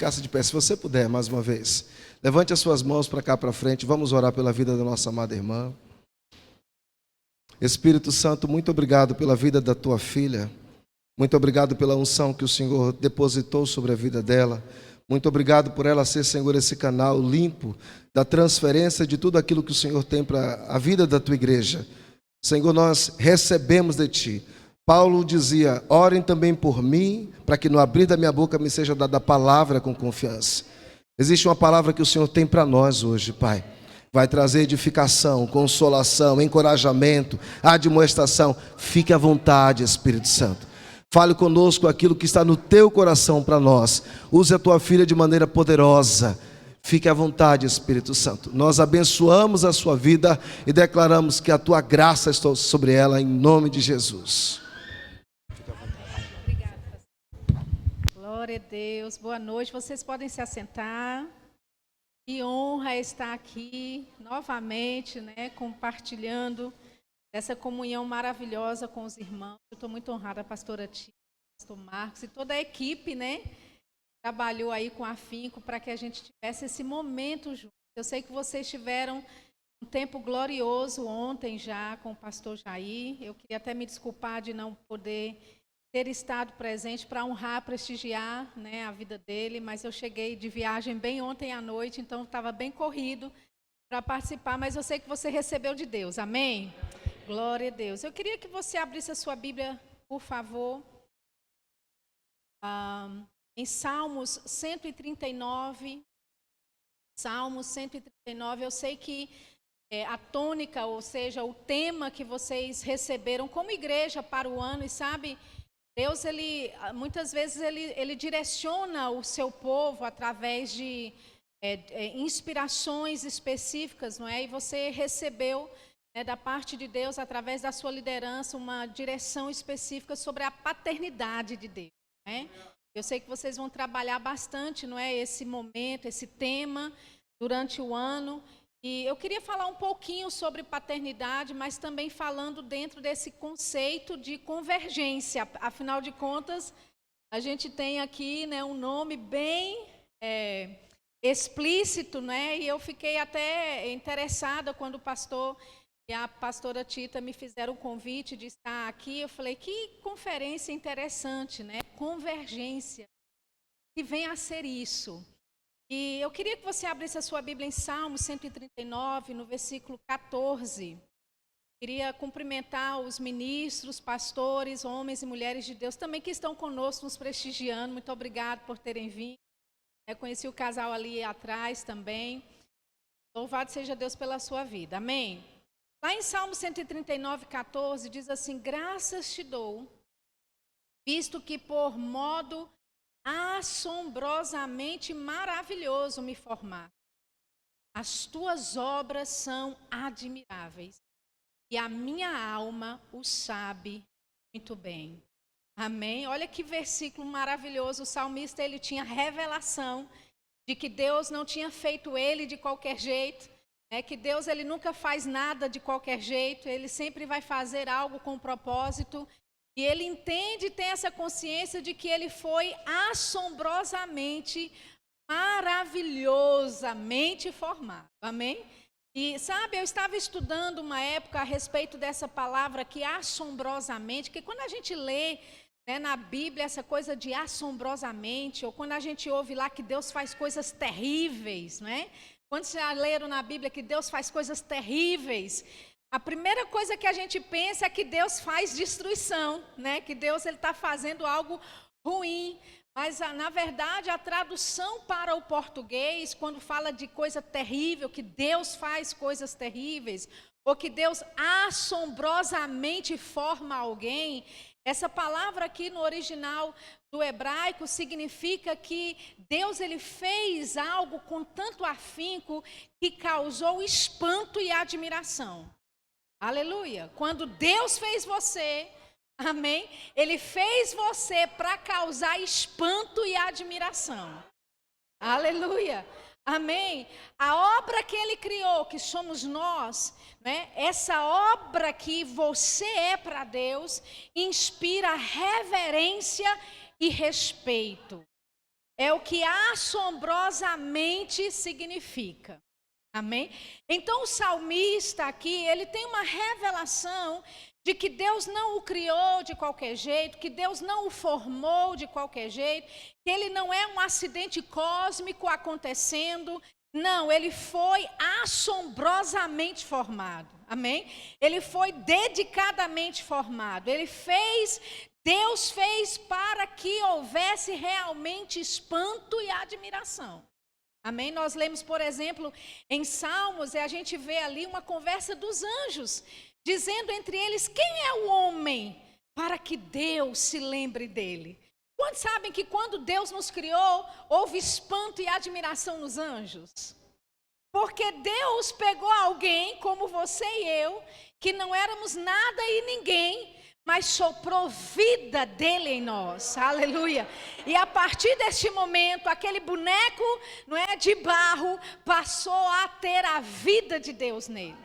ficasse de pé, se você puder, mais uma vez. Levante as suas mãos para cá para frente, vamos orar pela vida da nossa amada irmã. Espírito Santo, muito obrigado pela vida da tua filha. Muito obrigado pela unção que o Senhor depositou sobre a vida dela. Muito obrigado por ela ser, Senhor, esse canal limpo da transferência de tudo aquilo que o Senhor tem para a vida da tua igreja. Senhor, nós recebemos de ti. Paulo dizia: orem também por mim, para que no abrir da minha boca me seja dada a palavra com confiança. Existe uma palavra que o Senhor tem para nós hoje, Pai. Vai trazer edificação, consolação, encorajamento, admoestação. Fique à vontade, Espírito Santo. Fale conosco aquilo que está no teu coração para nós. Use a tua filha de maneira poderosa. Fique à vontade, Espírito Santo. Nós abençoamos a sua vida e declaramos que a tua graça está sobre ela, em nome de Jesus. Obrigada. Glória a Deus. Boa noite. Vocês podem se assentar. Que honra estar aqui novamente, compartilhando essa comunhão maravilhosa com os irmãos. Eu estou muito honrada, a pastora Tia, pastor Marcos e toda a equipe, trabalhou aí com afinco para que a gente tivesse esse momento junto. Eu sei que vocês tiveram um tempo glorioso ontem já com o pastor Jair. Eu queria até me desculpar de não poder ter estado presente para honrar, prestigiar, a vida dele, mas eu cheguei de viagem bem ontem à noite, então estava bem corrido para participar, mas eu sei que você recebeu de Deus, amém? Glória a Deus. Eu queria que você abrisse a sua Bíblia, por favor, em Salmos 139. Salmos 139, eu sei que a tônica, ou seja, o tema que vocês receberam como igreja para o ano, e sabe, Deus, muitas vezes, ele direciona o seu povo através de inspirações específicas, não é? E você recebeu da parte de Deus, através da sua liderança, uma direção específica sobre a paternidade de Deus, não é? Eu sei que vocês vão trabalhar bastante, não é, esse momento, esse tema, durante o ano. E eu queria falar um pouquinho sobre paternidade, mas também falando dentro desse conceito de convergência. Afinal de contas, a gente tem aqui um nome bem explícito, e eu fiquei até interessada quando o pastor e a pastora Tita me fizeram o convite de estar aqui. Eu falei, que conferência interessante, convergência, que vem a ser isso. E eu queria que você abrisse a sua Bíblia em Salmo 139, no versículo 14. Queria cumprimentar os ministros, pastores, homens e mulheres de Deus, também que estão conosco, nos prestigiando. Muito obrigado por terem vindo. Eu conheci o casal ali atrás também. Louvado seja Deus pela sua vida. Amém? Lá em Salmo 139, 14, diz assim: graças te dou, visto que por modo assombrosamente maravilhoso me formar. As tuas obras são admiráveis e a minha alma o sabe muito bem. Amém? Olha que versículo maravilhoso. O salmista, ele tinha revelação de que Deus não tinha feito ele de qualquer jeito, que Deus, ele nunca faz nada de qualquer jeito, ele sempre vai fazer algo com propósito. E ele entende e tem essa consciência de que ele foi assombrosamente, maravilhosamente formado. Amém? E sabe, eu estava estudando uma época a respeito dessa palavra aqui, assombrosamente, que quando a gente lê na Bíblia essa coisa de assombrosamente, ou quando a gente ouve lá que Deus faz coisas terríveis, quando já leram na Bíblia que Deus faz coisas terríveis, a primeira coisa que a gente pensa é que Deus faz destruição, que Deus está fazendo algo ruim. Mas, na verdade, a tradução para o português, quando fala de coisa terrível, que Deus faz coisas terríveis, ou que Deus assombrosamente forma alguém, essa palavra aqui no original do hebraico significa que Deus, ele fez algo com tanto afinco que causou espanto e admiração. Aleluia. Quando Deus fez você, amém, ele fez você para causar espanto e admiração. Aleluia. Amém. A obra que ele criou, que somos nós, essa obra que você é para Deus, inspira reverência e respeito. é o que assombrosamente significa. Amém? Então o salmista aqui, ele tem uma revelação de que Deus não o criou de qualquer jeito, que Deus não o formou de qualquer jeito, que ele não é um acidente cósmico acontecendo. Não, ele foi assombrosamente formado. Amém? Ele foi dedicadamente formado. Deus fez para que houvesse realmente espanto e admiração. Amém? Nós lemos, por exemplo, em Salmos, e a gente vê ali uma conversa dos anjos, dizendo entre eles: quem é o homem para que Deus se lembre dele? Quantos sabem que quando Deus nos criou, houve espanto e admiração nos anjos? Porque Deus pegou alguém como você e eu, que não éramos nada e ninguém, mas soprou vida dele em nós, aleluia. E a partir deste momento, aquele boneco, não é, de barro, passou a ter a vida de Deus nele.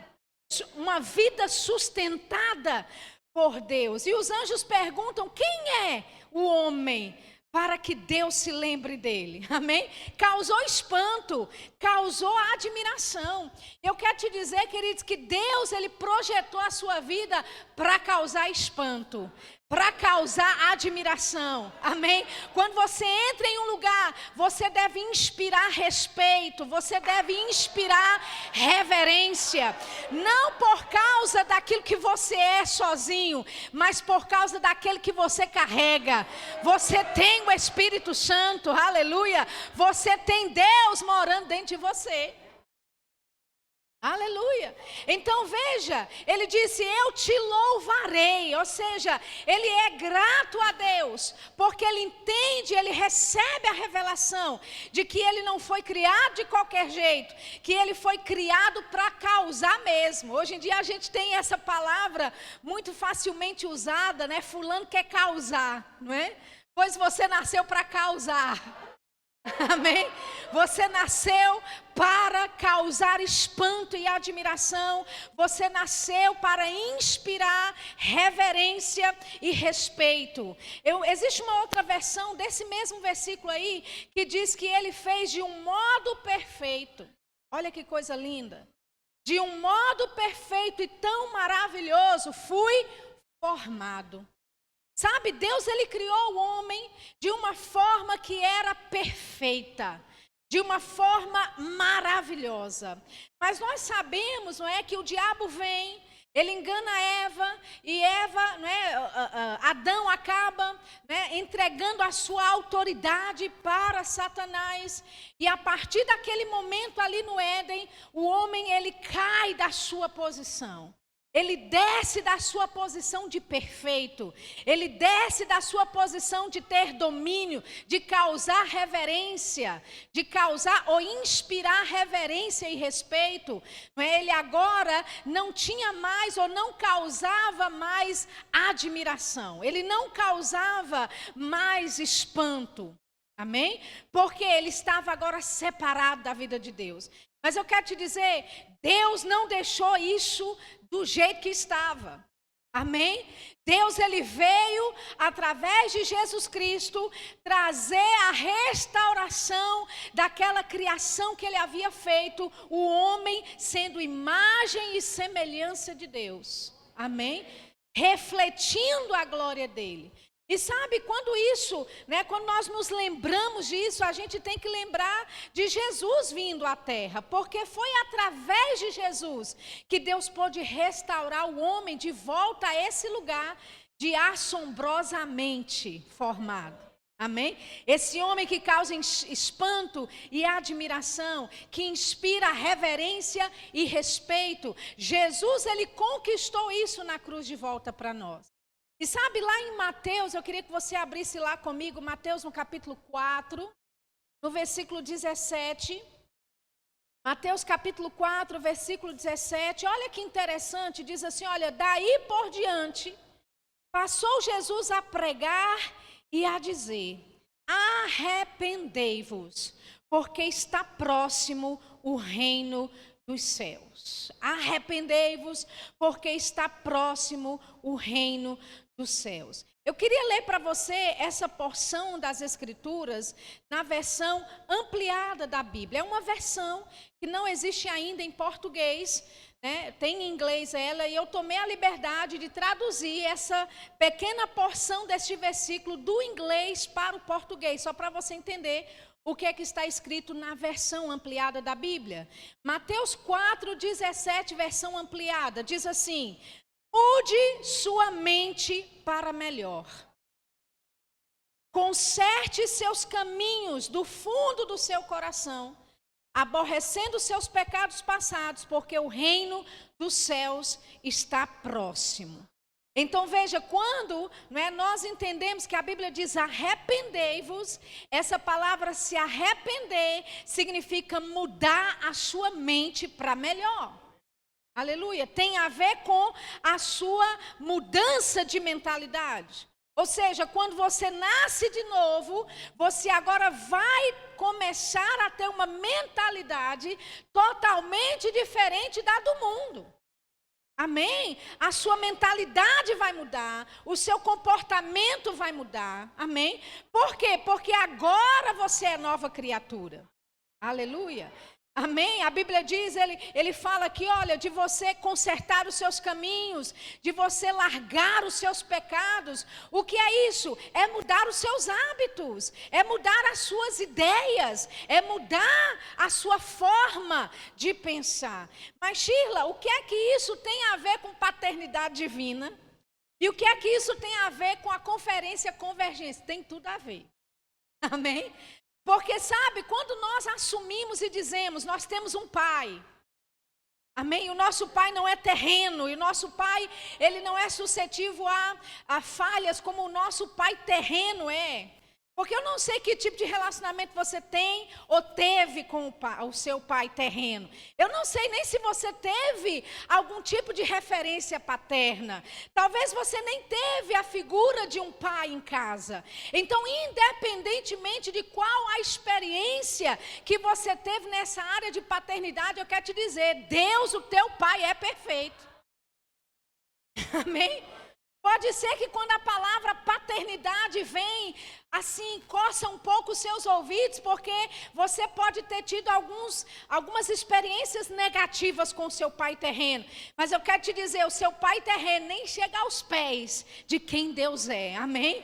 Uma vida sustentada por Deus. E os anjos perguntam: quem é o homem para que Deus se lembre dele? Amém? Causou espanto, causou admiração. Eu quero te dizer, queridos, que Deus, ele projetou a sua vida para causar espanto, para causar admiração. Amém? Quando você entra em um lugar, você deve inspirar respeito, você deve inspirar reverência, não por causa daquilo que você é sozinho, mas por causa daquele que você carrega. Você tem o Espírito Santo, aleluia. Você tem Deus morando dentro de você. Aleluia. Então veja, ele disse: eu te louvarei. Ou seja, ele é grato a Deus, porque ele entende, ele recebe a revelação de que ele não foi criado de qualquer jeito, que ele foi criado para causar mesmo. Hoje em dia a gente tem essa palavra muito facilmente usada, né? Fulano quer causar, não é? Pois você nasceu para causar. Amém? Você nasceu para causar espanto e admiração. Você nasceu para inspirar reverência e respeito. Existe uma outra versão desse mesmo versículo aí, que diz que ele fez de um modo perfeito. Olha que coisa linda. De um modo perfeito e tão maravilhoso fui formado. Sabe, Deus, ele criou o homem de uma forma que era perfeita, de uma forma maravilhosa. Mas nós sabemos, não é, que o diabo vem, ele engana Eva, e Eva, não é, Adão acaba, né, entregando a sua autoridade para Satanás. E a partir daquele momento ali no Éden, o homem, ele cai da sua posição. Ele desce da sua posição de perfeito, ele desce da sua posição de ter domínio, de causar reverência, de causar ou inspirar reverência e respeito. Ele agora não tinha mais ou não causava mais admiração, ele não causava mais espanto. Amém? Porque ele estava agora separado da vida de Deus. Mas eu quero te dizer, Deus não deixou isso do jeito que estava. Amém? Deus, ele veio através de Jesus Cristo trazer a restauração daquela criação que ele havia feito, o homem sendo imagem e semelhança de Deus. Amém? Refletindo a glória dele. E sabe, quando isso, né, quando nós nos lembramos disso, a gente tem que lembrar de Jesus vindo à terra, porque foi através de Jesus que Deus pôde restaurar o homem de volta a esse lugar de assombrosamente formado. Amém? Esse homem que causa espanto e admiração, que inspira reverência e respeito. Jesus, ele conquistou isso na cruz de volta para nós. E sabe, lá em Mateus, eu queria que você abrisse lá comigo, Mateus no capítulo 4, no versículo 17. Mateus capítulo 4, versículo 17, olha que interessante, diz assim, olha, daí por diante, passou Jesus a pregar e a dizer, arrependei-vos, porque está próximo o reino dos céus. Arrependei-vos, porque está próximo o reino dos céus. Eu queria ler para você essa porção das Escrituras na versão ampliada da Bíblia. É uma versão que não existe ainda em português, né? Tem em inglês ela, e eu tomei a liberdade de traduzir essa pequena porção deste versículo do inglês para o português, só para você entender o que é que está escrito na versão ampliada da Bíblia. Mateus 4:17, versão ampliada, diz assim: mude sua mente para melhor. Conserte seus caminhos do fundo do seu coração, aborrecendo seus pecados passados, porque o reino dos céus está próximo. Então veja, quando nós entendemos que a Bíblia diz arrependei-vos, essa palavra se arrepender significa mudar a sua mente para melhor. Aleluia, tem a ver com a sua mudança de mentalidade. Ou seja, quando você nasce de novo, você agora vai começar a ter uma mentalidade totalmente diferente da do mundo. Amém? A sua mentalidade vai mudar, o seu comportamento vai mudar. Amém? Por quê? Porque agora você é nova criatura. Aleluia. Amém? A Bíblia diz, ele fala aqui, olha, de você consertar os seus caminhos, de você largar os seus pecados. O que é isso? É mudar os seus hábitos, é mudar as suas ideias, é mudar a sua forma de pensar. Mas, Shirla, o que é que isso tem a ver com paternidade divina? E o que é que isso tem a ver com a conferência Convergência? Tem tudo a ver. Amém? Porque sabe, quando nós assumimos e dizemos, nós temos um pai, amém? O nosso pai não é terreno, e o nosso pai, ele não é suscetível a falhas como o nosso pai terreno é. Porque eu não sei que tipo de relacionamento você tem ou teve com o seu pai terreno. Eu não sei nem se você teve algum tipo de referência paterna. Talvez você nem teve a figura de um pai em casa. Então, independentemente de qual a experiência que você teve nessa área de paternidade, eu quero te dizer, Deus, o teu pai, é perfeito. Amém? Pode ser que quando a palavra paternidade vem, assim, coça um pouco os seus ouvidos, porque você pode ter tido algumas experiências negativas com o seu pai terreno. Mas eu quero te dizer, o seu pai terreno nem chega aos pés de quem Deus é, amém?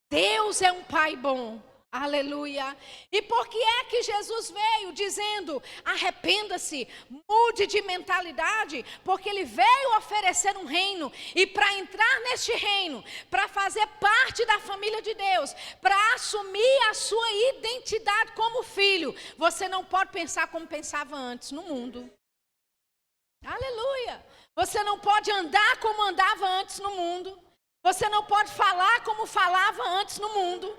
Deus é um pai bom. Aleluia. E por que é que Jesus veio dizendo, arrependa-se, mude de mentalidade? Porque ele veio oferecer um reino, e para entrar neste reino, para fazer parte da família de Deus, para assumir a sua identidade como filho, você não pode pensar como pensava antes no mundo. Aleluia. Você não pode andar como andava antes no mundo. Você não pode falar como falava antes no mundo.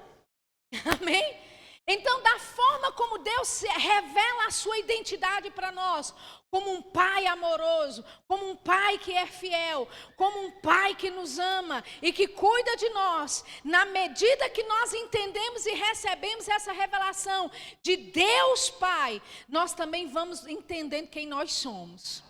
Amém? Então, da forma como Deus revela a sua identidade para nós, como um pai amoroso, como um pai que é fiel, como um pai que nos ama e que cuida de nós, na medida que nós entendemos e recebemos essa revelação de Deus Pai, nós também vamos entendendo quem nós somos.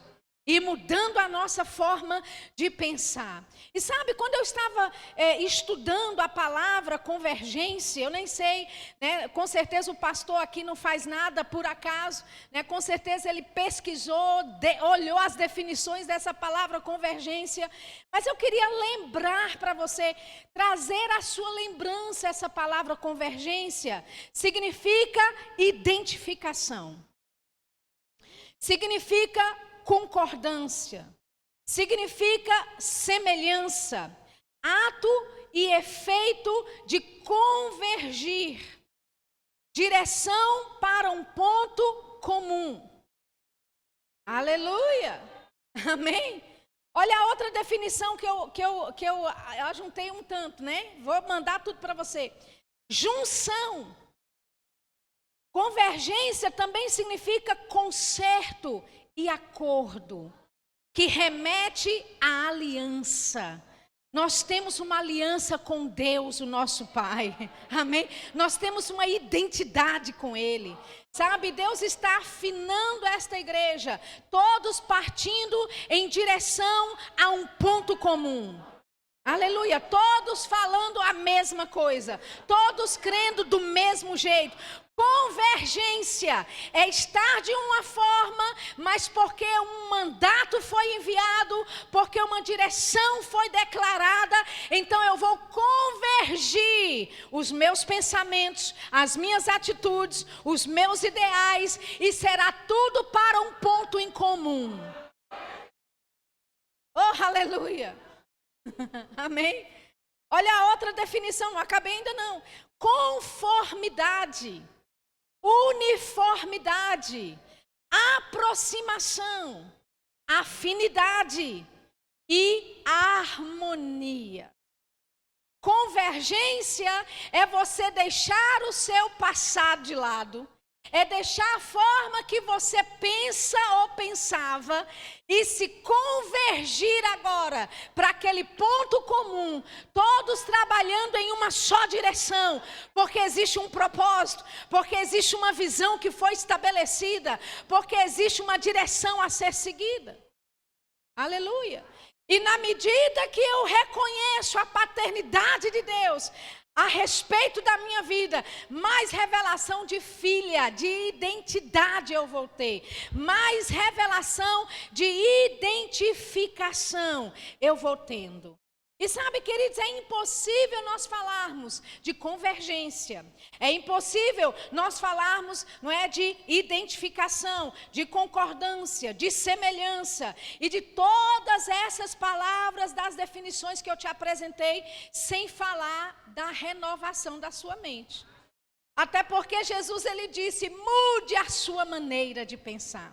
E mudando a nossa forma de pensar. E sabe, quando eu estava estudando a palavra convergência, eu nem sei, né, com certeza o pastor aqui não faz nada por acaso, né, com certeza ele pesquisou, olhou as definições dessa palavra convergência, mas eu queria lembrar para você, trazer à sua lembrança essa palavra convergência, significa identificação, significa concordância, significa semelhança, ato e efeito de convergir, direção para um ponto comum. Aleluia, amém? Olha a outra definição que eu ajuntei um tanto, né? Vou mandar tudo para você. Junção. Convergência também significa concerto e acordo, que remete à aliança. Nós temos uma aliança com Deus, o nosso Pai, amém? Nós temos uma identidade com Ele, sabe? Deus está afinando esta igreja, todos partindo em direção a um ponto comum. Aleluia, todos falando a mesma coisa, todos crendo do mesmo jeito. Convergência é estar de uma forma, mas porque um mandato foi enviado, porque uma direção foi declarada, então eu vou convergir os meus pensamentos, as minhas atitudes, os meus ideais, e será tudo para um ponto em comum. Oh, aleluia! Amém? Olha a outra definição, não acabei ainda não. Conformidade, uniformidade, aproximação, afinidade e harmonia. Convergência é você deixar o seu passado de lado, é deixar a forma que você pensa ou pensava e se convergir agora para aquele ponto comum, todos trabalhando em uma só direção, porque existe um propósito, porque existe uma visão que foi estabelecida, porque existe uma direção a ser seguida. Aleluia! E na medida que eu reconheço a paternidade de Deus a respeito da minha vida, mais revelação de filha, de identidade eu vou ter, mais revelação de identificação eu vou tendo. E sabe, queridos, é impossível nós falarmos de convergência, é impossível nós falarmos, não é, de identificação, de concordância, de semelhança e de todas essas palavras das definições que eu te apresentei, sem falar da renovação da sua mente. Até porque Jesus, ele disse, mude a sua maneira de pensar,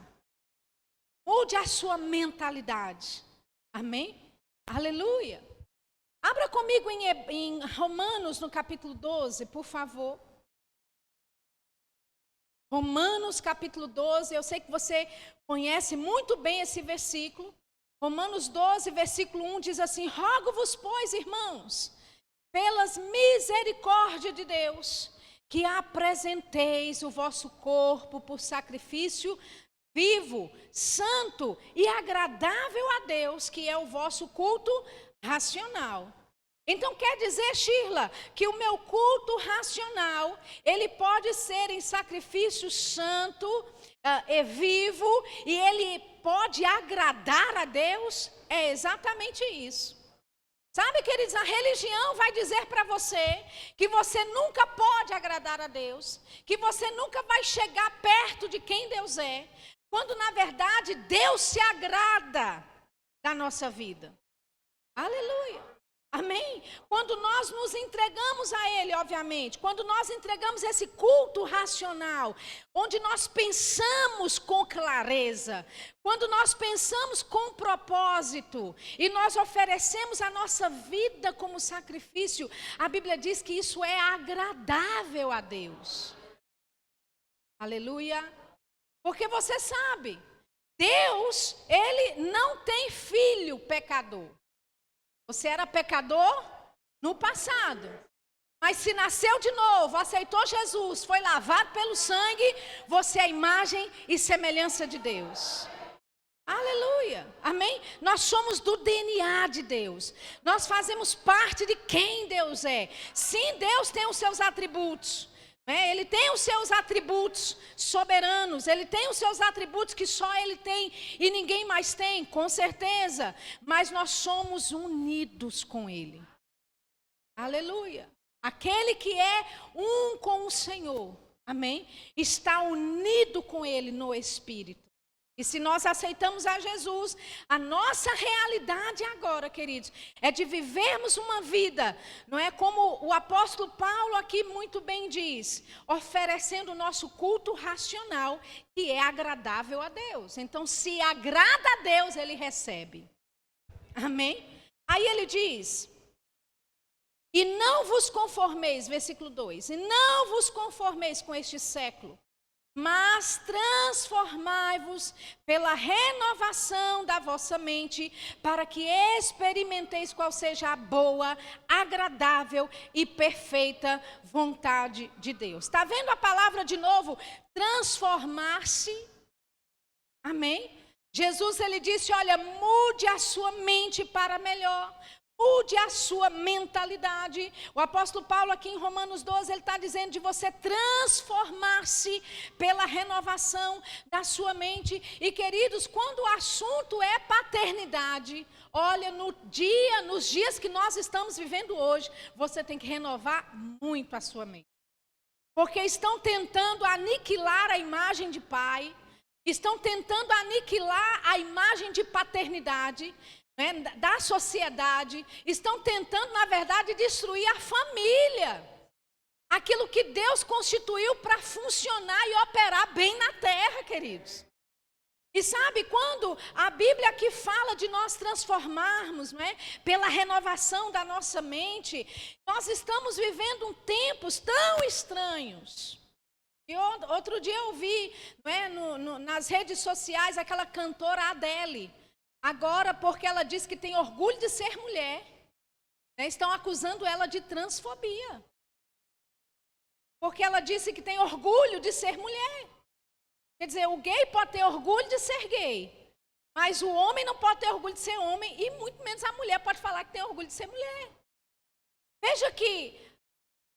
mude a sua mentalidade. Amém? Aleluia! Abra comigo em Romanos, no capítulo 12, por favor. Romanos, capítulo 12, eu sei que você conhece muito bem esse versículo. Romanos 12, versículo 1 diz assim: rogo-vos, pois, irmãos, pelas misericórdias de Deus, que apresenteis o vosso corpo por sacrifício vivo, santo e agradável a Deus, que é o vosso culto racional. Então quer dizer, Shirla, que o meu culto racional, ele pode ser em sacrifício santo, vivo, e ele pode agradar a Deus? É exatamente isso. Sabe, queridos, a religião vai dizer para você que você nunca pode agradar a Deus, que você nunca vai chegar perto de quem Deus é, quando na verdade Deus se agrada da nossa vida. Aleluia, amém? Quando nós nos entregamos a Ele, obviamente, quando nós entregamos esse culto racional, onde nós pensamos com clareza, quando nós pensamos com propósito, e nós oferecemos a nossa vida como sacrifício, a Bíblia diz que isso é agradável a Deus. Aleluia, porque você sabe, Deus, Ele não tem filho pecador. Você era pecador no passado, mas se nasceu de novo, aceitou Jesus, foi lavado pelo sangue, você é a imagem e semelhança de Deus. Aleluia, amém? Nós somos do DNA de Deus, nós fazemos parte de quem Deus é. Sim, Deus tem os seus atributos, né? Ele tem os seus atributos soberanos, Ele tem os seus atributos que só Ele tem e ninguém mais tem, com certeza. Mas nós somos unidos com Ele. Aleluia. Aquele que é um com o Senhor, amém? Está unido com Ele no Espírito. E se nós aceitamos a Jesus, a nossa realidade agora, queridos, é de vivermos uma vida, não é como o apóstolo Paulo aqui muito bem diz, oferecendo o nosso culto racional, que é agradável a Deus. Então, se agrada a Deus, Ele recebe. Amém? Aí ele diz, e não vos conformeis, versículo 2, e não vos conformeis com este século, mas transformai-vos pela renovação da vossa mente, para que experimenteis qual seja a boa, agradável e perfeita vontade de Deus. Está vendo a palavra de novo? Transformar-se. Amém? Jesus, ele disse, olha, mude a sua mente para melhor. mude a sua mentalidade. O apóstolo Paulo aqui em Romanos 12, ele está dizendo de você transformar-se pela renovação da sua mente. E queridos, quando o assunto é paternidade, olha, nos dias que nós estamos vivendo hoje, você tem que renovar muito a sua mente. Porque estão tentando aniquilar a imagem de pai, estão tentando aniquilar a imagem de paternidade, né, da sociedade, estão tentando, na verdade, destruir a família. Aquilo que Deus constituiu para funcionar e operar bem na terra, queridos. E sabe, quando a Bíblia aqui fala de nós transformarmos, não é, pela renovação da nossa mente, nós estamos vivendo tempos tão estranhos. E outro dia eu vi, não é, nas redes sociais aquela cantora Adele. Agora, porque ela diz que tem orgulho de ser mulher, né, estão acusando ela de transfobia. Porque ela disse que tem orgulho de ser mulher. Quer dizer, o gay pode ter orgulho de ser gay, mas o homem não pode ter orgulho de ser homem, e muito menos a mulher pode falar que tem orgulho de ser mulher. Veja que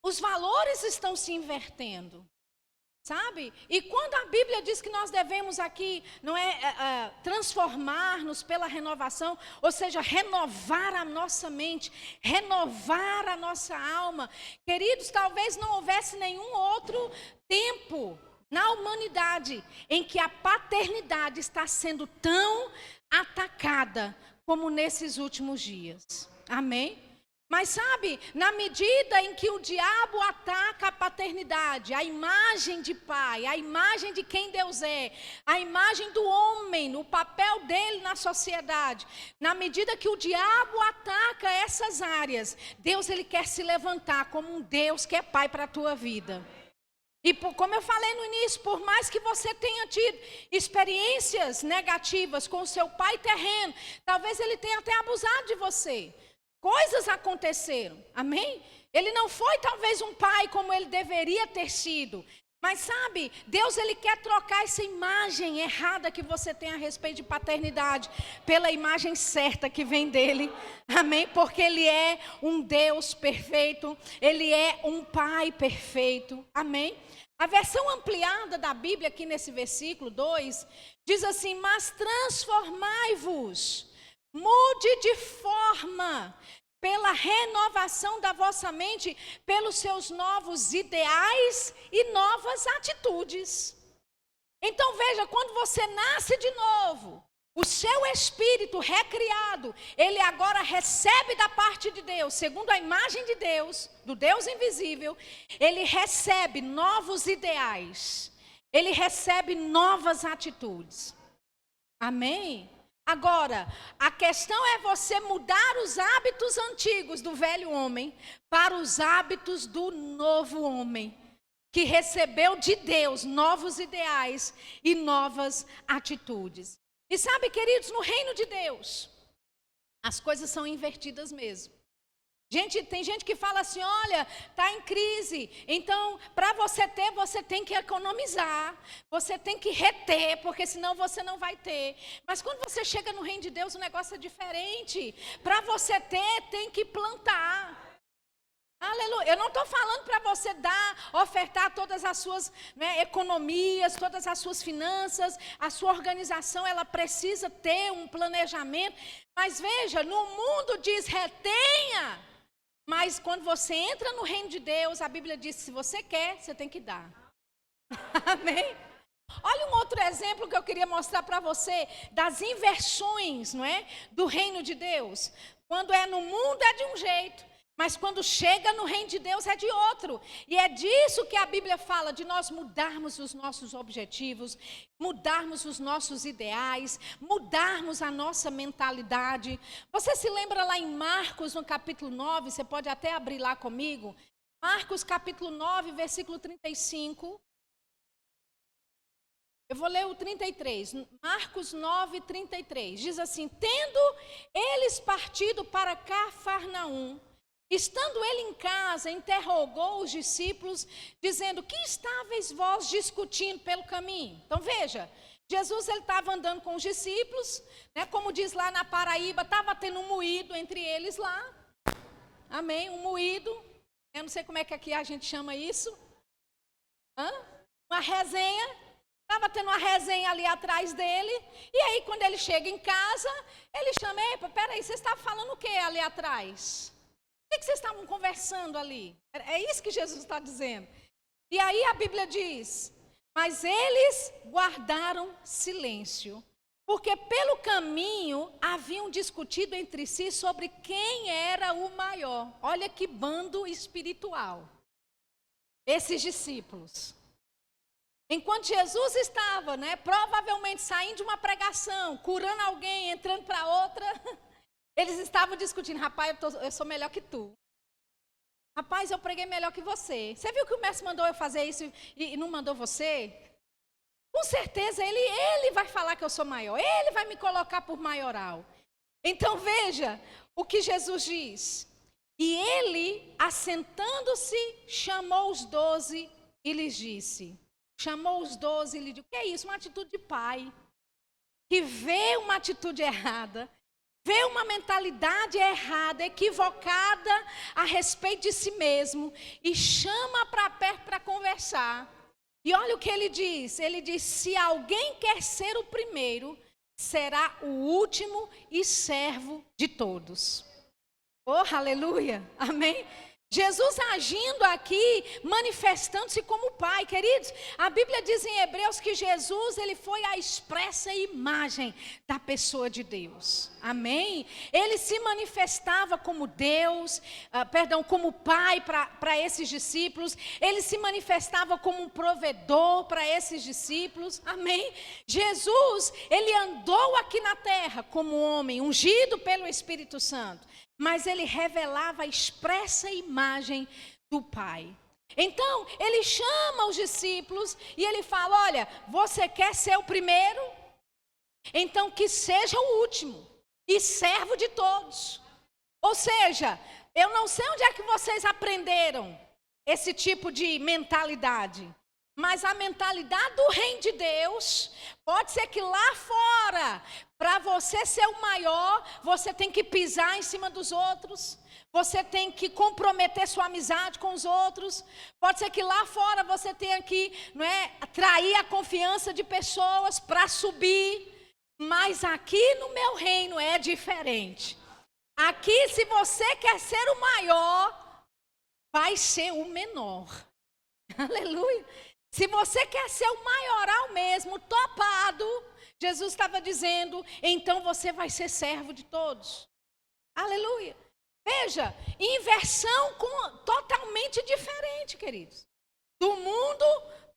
os valores estão se invertendo. Sabe? E quando a Bíblia diz que nós devemos aqui, não é, transformar-nos pela renovação, ou seja, renovar a nossa mente, renovar a nossa alma. Queridos, talvez não houvesse nenhum outro tempo na humanidade em que a paternidade está sendo tão atacada como nesses últimos dias. Amém? Mas sabe, na medida em que o diabo ataca a paternidade, a imagem de pai, a imagem de quem Deus é, a imagem do homem, o papel dele na sociedade, na medida que o diabo ataca essas áreas, Deus ele quer se levantar como um Deus que é pai para a tua vida. E como eu falei no início, por mais que você tenha tido experiências negativas com o seu pai terreno, talvez ele tenha até abusado de você. Coisas aconteceram, amém? Ele não foi talvez um pai como ele deveria ter sido. Mas sabe, Deus ele quer trocar essa imagem errada que você tem a respeito de paternidade pela imagem certa que vem dele, amém? Porque ele é um Deus perfeito, ele é um pai perfeito, amém? A versão ampliada da Bíblia aqui nesse versículo 2 diz assim: mas transformai-vos, mude de forma pela renovação da vossa mente, pelos seus novos ideais e novas atitudes. Então veja, quando você nasce de novo, o seu espírito recriado, ele agora recebe da parte de Deus, segundo a imagem de Deus, do Deus invisível, ele recebe novos ideais, ele recebe novas atitudes. Amém? Agora, a questão é você mudar os hábitos antigos do velho homem para os hábitos do novo homem, que recebeu de Deus novos ideais e novas atitudes. E sabe, queridos, no reino de Deus, as coisas são invertidas mesmo. Tem gente que fala assim: olha, está em crise, então para você ter, você tem que economizar, você tem que reter, porque senão você não vai ter. Mas quando você chega no reino de Deus, o negócio é diferente. Para você ter, tem que plantar. Aleluia. Eu não estou falando para você ofertar todas as suas economias, todas as suas finanças, a sua organização, ela precisa ter um planejamento. Mas veja, no mundo diz retenha. Mas quando você entra no reino de Deus, a Bíblia diz que se você quer, você tem que dar. Amém? Olha um outro exemplo que eu queria mostrar para você das inversões, não é? Do reino de Deus. Quando é no mundo é de um jeito, mas quando chega no reino de Deus é de outro. E é disso que a Bíblia fala, de nós mudarmos os nossos objetivos, mudarmos os nossos ideais, mudarmos a nossa mentalidade. Você se lembra lá em Marcos, no capítulo 9, você pode até abrir lá comigo. Marcos capítulo 9, versículo 35. Eu vou ler o 33, Marcos 9, 33. Diz assim: tendo eles partido para Cafarnaum, estando ele em casa, interrogou os discípulos, dizendo: que estáveis vós discutindo pelo caminho? Então veja, Jesus ele estava andando com os discípulos, né? Como diz lá na Paraíba, estava tendo um moído entre eles lá. Amém? Um moído. Eu não sei como é que aqui a gente chama isso. Uma resenha. Estava tendo uma resenha ali atrás dele. E aí, quando ele chega em casa, ele chama: epa, peraí, vocês estavam falando o que ali atrás? O que vocês estavam conversando ali? É isso que Jesus está dizendo. E aí a Bíblia diz: mas eles guardaram silêncio, porque pelo caminho haviam discutido entre si sobre quem era o maior. Olha que bando espiritual. Esses discípulos. Enquanto Jesus estava, né, provavelmente saindo de uma pregação, curando alguém, entrando para outra, eles estavam discutindo: rapaz, eu sou melhor que tu. Rapaz, eu preguei melhor que você. Você viu que o mestre mandou eu fazer isso e não mandou você? Com certeza ele vai falar que eu sou maior. Ele vai me colocar por maioral. Então veja o que Jesus diz. E ele, assentando-se, chamou os 12 e lhes disse. Chamou os 12 e lhes disse: o que é isso? Uma atitude de pai. Que vê uma atitude errada. Vê uma mentalidade errada, equivocada a respeito de si mesmo e chama para perto para conversar. E olha o que ele diz. Ele diz: se alguém quer ser o primeiro, será o último e servo de todos. Oh, aleluia, amém? Jesus agindo aqui, manifestando-se como Pai. Queridos, a Bíblia diz em Hebreus que Jesus, ele foi a expressa imagem da pessoa de Deus. Amém? Ele se manifestava como Deus, como Pai para esses discípulos. Ele se manifestava como um provedor para esses discípulos. Amém? Jesus, ele andou aqui na terra como homem, ungido pelo Espírito Santo. Mas ele revelava a expressa imagem do Pai. Então, ele chama os discípulos e ele fala: olha, você quer ser o primeiro? Então que seja o último e servo de todos. Ou seja, eu não sei onde é que vocês aprenderam esse tipo de mentalidade. Mas a mentalidade do reino de Deus, pode ser que lá fora, para você ser o maior, você tem que pisar em cima dos outros, você tem que comprometer sua amizade com os outros. Pode ser que lá fora você tenha que, atrair a confiança de pessoas para subir. Mas aqui no meu reino é diferente. Aqui, se você quer ser o maior, vai ser o menor. Aleluia. Se você quer ser o maioral mesmo, topado, Jesus estava dizendo, então você vai ser servo de todos. Aleluia. Veja, inversão totalmente diferente, queridos. Do mundo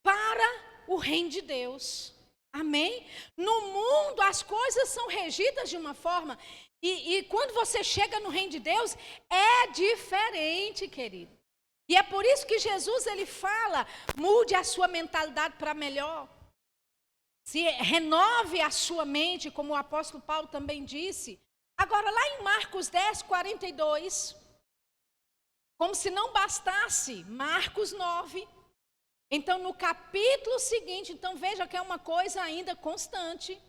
para o reino de Deus. Amém? No mundo as coisas são regidas de uma forma, e quando você chega no reino de Deus, é diferente, querido. E é por isso que Jesus, ele fala: mude a sua mentalidade para melhor. Se renove a sua mente, como o apóstolo Paulo também disse. Agora, lá em Marcos 10, 42, como se não bastasse, Marcos 9. Então, no capítulo seguinte, então veja que é uma coisa ainda constante.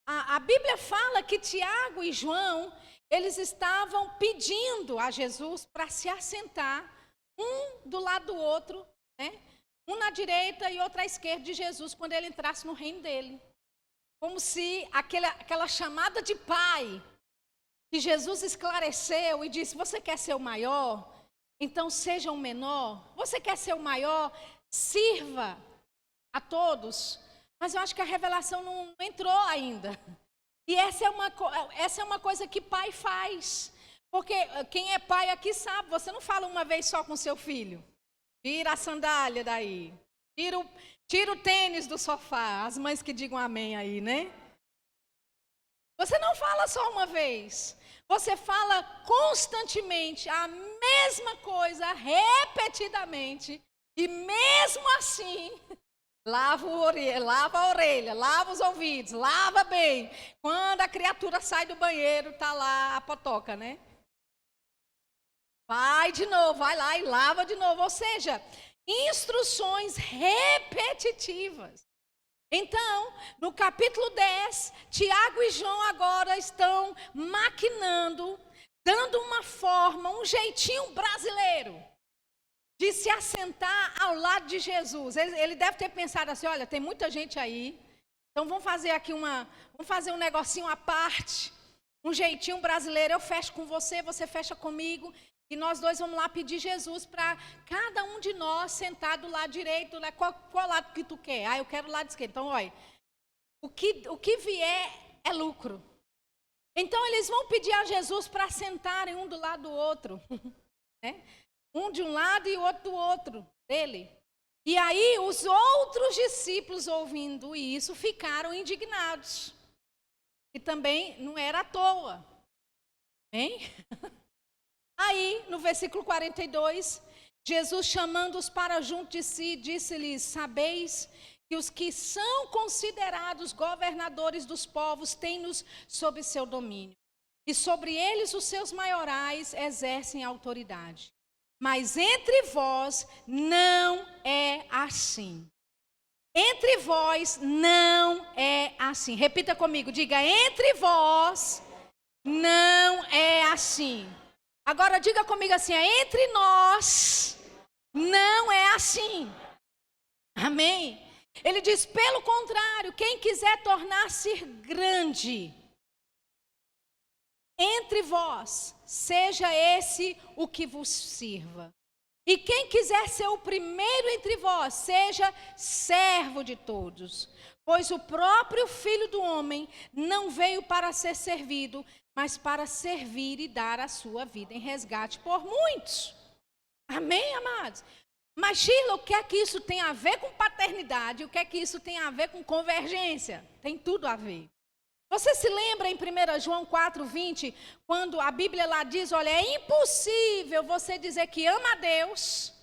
A Bíblia fala que Tiago e João, eles estavam pedindo a Jesus para se assentar, um do lado do outro, né? Um na direita e outro à esquerda de Jesus, quando ele entrasse no reino dele. Como se aquela chamada de pai, que Jesus esclareceu e disse: você quer ser o maior? Então seja o menor. Você quer ser o maior? Sirva a todos. Mas eu acho que a revelação não entrou ainda. E essa é uma coisa que pai faz. Porque quem é pai aqui sabe, você não fala uma vez só com seu filho. Tira a sandália daí. Tira o tênis do sofá. As mães que digam amém aí, né? Você não fala só uma vez. Você fala constantemente a mesma coisa, repetidamente. E mesmo assim, lava a orelha, lava os ouvidos, lava bem. Quando a criatura sai do banheiro, está lá a potoca, né? Vai de novo, vai lá e lava de novo. Ou seja, instruções repetitivas. Então, no capítulo 10, Tiago e João agora estão maquinando, dando uma forma, um jeitinho brasileiro de se assentar ao lado de Jesus. Ele deve ter pensado assim, olha, tem muita gente aí, então vamos fazer aqui um negocinho à parte, um jeitinho brasileiro, eu fecho com você, você fecha comigo, e nós dois vamos lá pedir Jesus para cada um de nós sentar do lado direito, né? Qual lado que tu quer? Ah, eu quero o lado esquerdo. Então, olha, o que vier é lucro. Então, eles vão pedir a Jesus para sentarem um do lado do outro, né? Um de um lado e o outro do outro, dele. E aí, os outros discípulos, ouvindo isso, ficaram indignados. E também não era à toa. Hein? Aí, no versículo 42, Jesus, chamando-os para junto de si, disse-lhes, sabeis que os que são considerados governadores dos povos têm-nos sob seu domínio. E sobre eles os seus maiorais exercem autoridade. Mas entre vós não é assim. Entre vós não é assim. Repita comigo, diga, entre vós não é assim. Agora diga comigo assim, entre nós não é assim. Amém? Ele diz, pelo contrário, quem quiser tornar-se grande entre vós, seja esse o que vos sirva. E quem quiser ser o primeiro entre vós, seja servo de todos. Pois o próprio Filho do Homem não veio para ser servido, mas para servir e dar a sua vida em resgate por muitos. Amém, amados? Mas, Sheila, o que é que isso tem a ver com paternidade? O que é que isso tem a ver com convergência? Tem tudo a ver. Você se lembra em 1 João 4:20, quando a Bíblia lá diz, olha, é impossível você dizer que ama a Deus,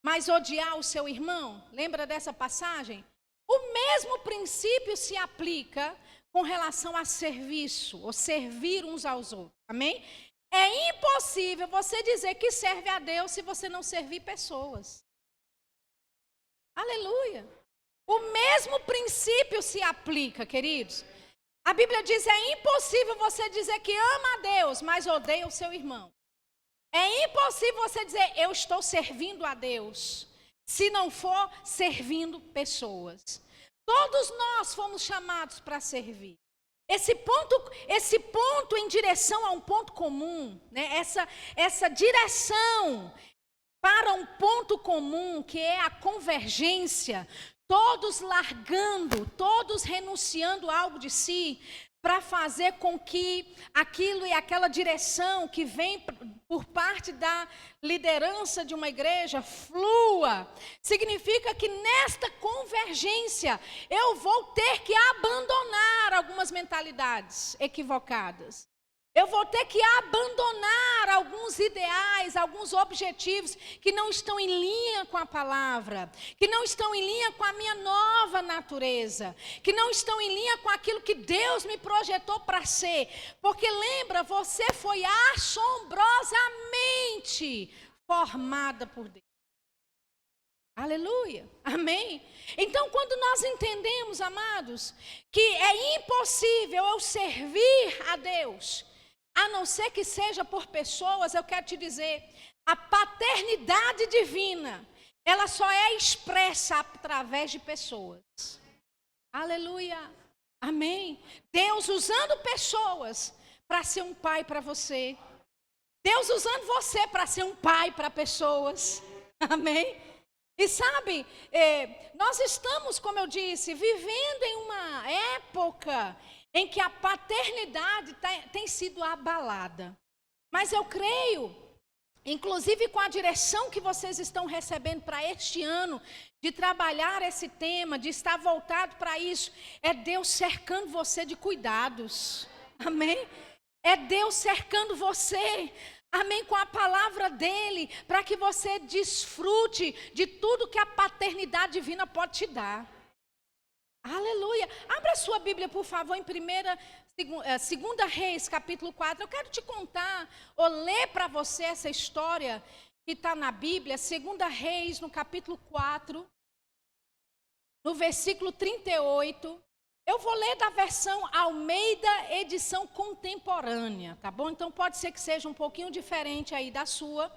mas odiar o seu irmão? Lembra dessa passagem? O mesmo princípio se aplica com relação a serviço, ou servir uns aos outros, amém? É impossível você dizer que serve a Deus se você não servir pessoas. Aleluia! O mesmo princípio se aplica, queridos. A Bíblia diz, é impossível você dizer que ama a Deus, mas odeia o seu irmão. É impossível você dizer, eu estou servindo a Deus, se não for servindo pessoas. Todos nós fomos chamados para servir. Esse ponto em direção a um ponto comum, né? Essa direção para um ponto comum, que é a convergência, todos largando, todos renunciando algo de si, para fazer com que aquilo e aquela direção que vem por parte da liderança de uma igreja flua. Significa que nesta convergência eu vou ter que abandonar algumas mentalidades equivocadas. Eu vou ter que abandonar alguns ideais, alguns objetivos que não estão em linha com a palavra, que não estão em linha com a minha nova natureza, que não estão em linha com aquilo que Deus me projetou para ser. Porque lembra, você foi assombrosamente formada por Deus. Aleluia, amém? Então, quando nós entendemos, amados, que é impossível eu servir a Deus, a não ser que seja por pessoas, eu quero te dizer, a paternidade divina, ela só é expressa através de pessoas. Aleluia, amém? Deus usando pessoas para ser um pai para você. Deus usando você para ser um pai para pessoas. Amém? E sabe, nós estamos, como eu disse, vivendo em uma época em que a paternidade tem sido abalada. Mas eu creio, inclusive com a direção que vocês estão recebendo para este ano, de trabalhar esse tema, de estar voltado para isso, é Deus cercando você de cuidados. Amém? É Deus cercando você, amém, com a palavra dele, para que você desfrute de tudo que a paternidade divina pode te dar. Aleluia. Abra a sua Bíblia, por favor, em 2 Reis, capítulo 4. Eu quero te contar, ou ler para você essa história que está na Bíblia, 2 Reis, no capítulo 4. no versículo 38. Eu vou ler da versão Almeida, edição contemporânea, tá bom? Então pode ser que seja um pouquinho diferente aí da sua,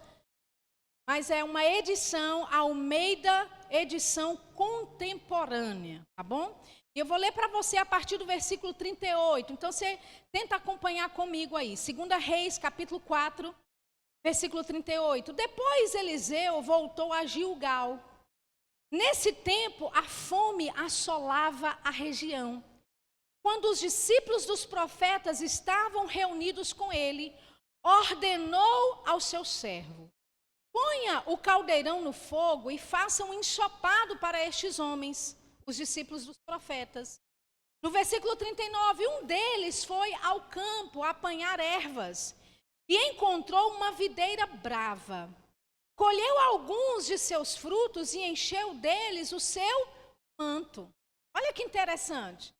mas é uma edição Almeida, edição contemporânea, tá bom? E eu vou ler para você a partir do versículo 38. Então você tenta acompanhar comigo aí. 2 Reis, capítulo 4, versículo 38. Depois Eliseu voltou a Gilgal. Nesse tempo, a fome assolava a região. Quando os discípulos dos profetas estavam reunidos com ele, ordenou ao seu servo: ponha o caldeirão no fogo e faça um ensopado para estes homens, os discípulos dos profetas. No versículo 39, um deles foi ao campo apanhar ervas e encontrou uma videira brava. Colheu alguns de seus frutos e encheu deles o seu manto. Olha que interessante.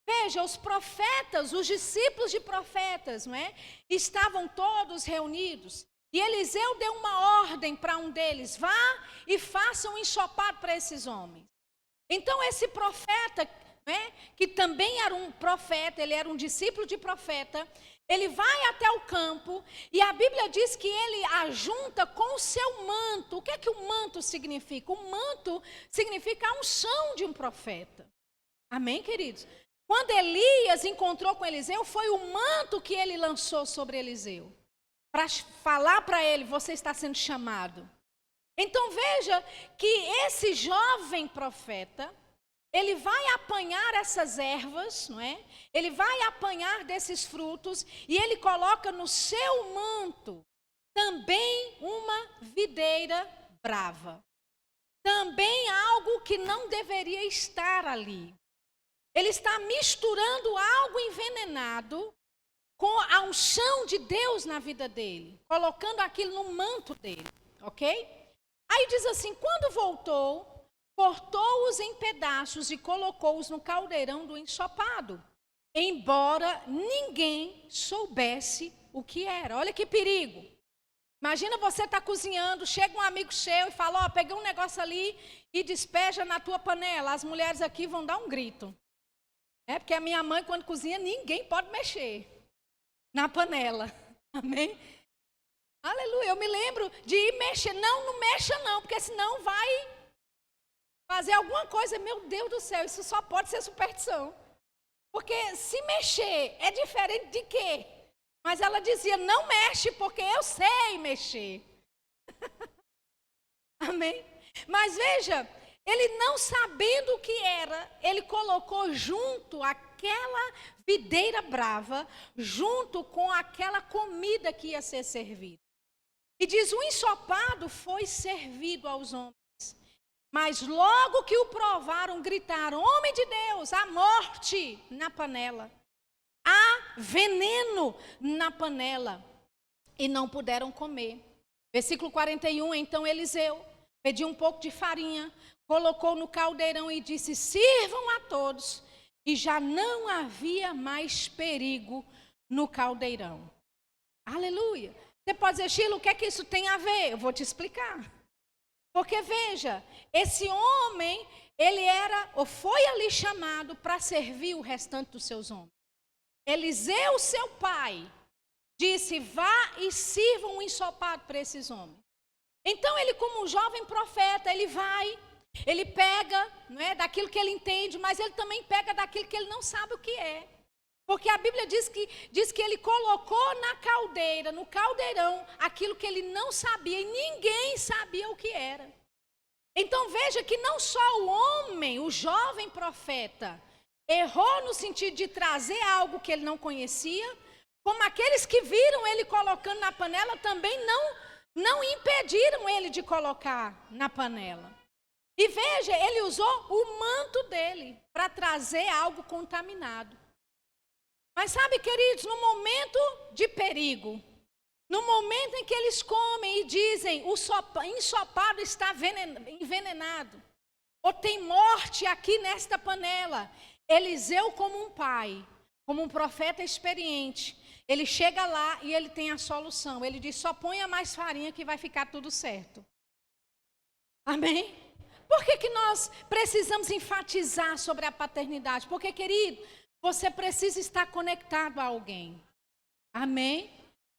Veja, os profetas, os discípulos de profetas, não é? Estavam todos reunidos. E Eliseu deu uma ordem para um deles: vá e faça um ensopado para esses homens. Então esse profeta, né, que também era um profeta, ele era um discípulo de profeta, ele vai até o campo e a Bíblia diz que ele ajunta com o seu manto. O que é que o manto significa? O manto significa a unção de um profeta. Amém, queridos? Quando Elias encontrou com Eliseu, foi o manto que ele lançou sobre Eliseu, para falar para ele: você está sendo chamado. Então veja que esse jovem profeta, ele vai apanhar essas ervas, não é? Ele vai apanhar desses frutos e ele coloca no seu manto também uma videira brava. Também algo que não deveria estar ali. Ele está misturando algo envenenado com a unção de Deus na vida dele, colocando aquilo no manto dele, ok? Aí diz assim: quando voltou, cortou-os em pedaços e colocou-os no caldeirão do ensopado, embora ninguém soubesse o que era. Olha que perigo. Imagina você estar cozinhando, chega um amigo seu e fala: ó, peguei um negócio ali e despeja na tua panela. As mulheres aqui vão dar um grito. Porque a minha mãe, quando cozinha, ninguém pode mexer na panela. Amém? Aleluia. Eu me lembro de ir mexer. Não mexa não, porque senão vai fazer alguma coisa. Meu Deus do céu, isso só pode ser superstição. Porque se mexer é diferente de quê? Mas ela dizia: não mexe, porque eu sei mexer. Amém? Mas veja, ele não sabendo o que era, ele colocou junto aquela videira brava, junto com aquela comida que ia ser servida. E diz: o ensopado foi servido aos homens. Mas logo que o provaram, gritaram: homem de Deus, há morte na panela. Há veneno na panela. E não puderam comer. Versículo 41, então Eliseu pediu um pouco de farinha, colocou no caldeirão e disse: sirvam a todos. E já não havia mais perigo no caldeirão. Aleluia. Você pode dizer: Sheila, o que é que isso tem a ver? Eu vou te explicar. Porque veja, esse homem, ele era, ou foi ali chamado para servir o restante dos seus homens. Eliseu, seu pai, disse: vá e sirva um ensopado para esses homens. Então ele, como um jovem profeta, ele vai, ele pega, não é, daquilo que ele entende, mas ele também pega daquilo que ele não sabe o que é. Porque a Bíblia diz que ele colocou na caldeira, no caldeirão, aquilo que ele não sabia e ninguém sabia o que era. Então veja que não só o homem, o jovem profeta, errou no sentido de trazer algo que ele não conhecia, como aqueles que viram ele colocando na panela também não impediram ele de colocar na panela. E veja, ele usou o manto dele para trazer algo contaminado. Mas sabe, queridos, no momento de perigo, no momento em que eles comem e dizem: o ensopado está envenenado, ou tem morte aqui nesta panela, Eliseu, como um pai, como um profeta experiente, ele chega lá e ele tem a solução. Ele diz: só ponha mais farinha que vai ficar tudo certo. Amém? Por que nós precisamos enfatizar sobre a paternidade? Porque, querido, você precisa estar conectado a alguém. Amém?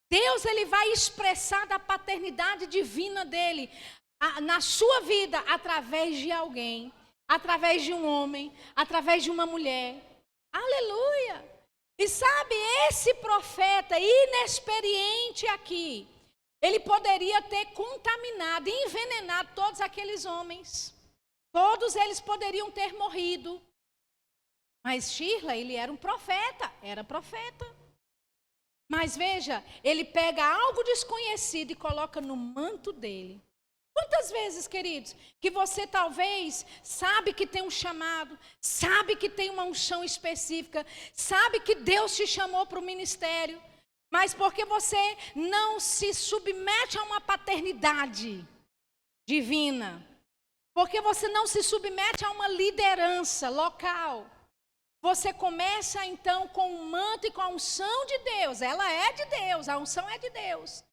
Deus, ele vai expressar da paternidade divina dele na sua vida através de alguém, através de um homem, através de uma mulher. Aleluia! E sabe, esse profeta inexperiente aqui, ele poderia ter contaminado, envenenado todos aqueles homens. Todos eles poderiam ter morrido. Mas Shirley, ele era um profeta, era profeta. Mas veja, ele pega algo desconhecido e coloca no manto dele. Quantas vezes, queridos, que você talvez sabe que tem um chamado, sabe que tem uma unção específica, sabe que Deus te chamou para o ministério, mas porque você não se submete a uma paternidade divina, porque você não se submete a uma liderança local, você começa então com o manto e com a unção de Deus. Ela é de Deus, a unção é de Deus.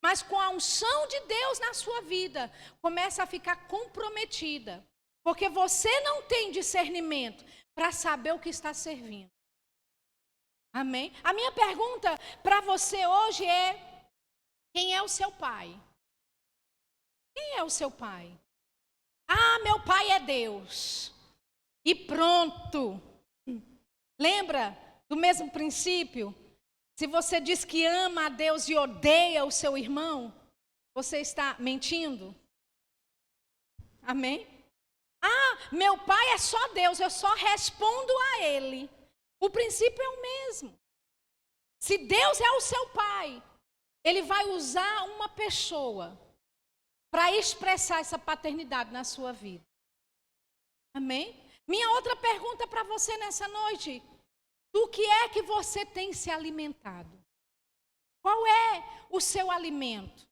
Mas com a unção de Deus na sua vida, começa a ficar comprometida. Porque você não tem discernimento para saber o que está servindo. Amém? A minha pergunta para você hoje é: quem é o seu pai? Quem é o seu pai? Ah, meu pai é Deus. E pronto. Lembra do mesmo princípio? Se você diz que ama a Deus e odeia o seu irmão, você está mentindo? Amém? Ah, meu pai é só Deus, eu só respondo a Ele. O princípio é o mesmo. Se Deus é o seu pai, Ele vai usar uma pessoa para expressar essa paternidade na sua vida. Amém? Minha outra pergunta para você nessa noite: do que é que você tem se alimentado? Qual é o seu alimento?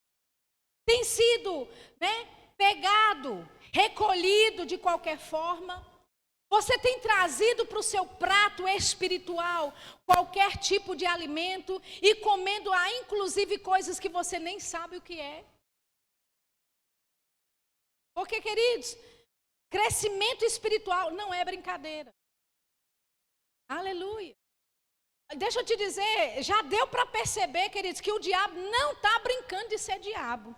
Tem sido, pegado, recolhido de qualquer forma? Você tem trazido para o seu prato espiritual qualquer tipo de alimento e comendo inclusive coisas que você nem sabe o que é? Porque, queridos, crescimento espiritual não é brincadeira. Aleluia. Deixa eu te dizer, já deu para perceber, queridos, que o diabo não está brincando de ser diabo.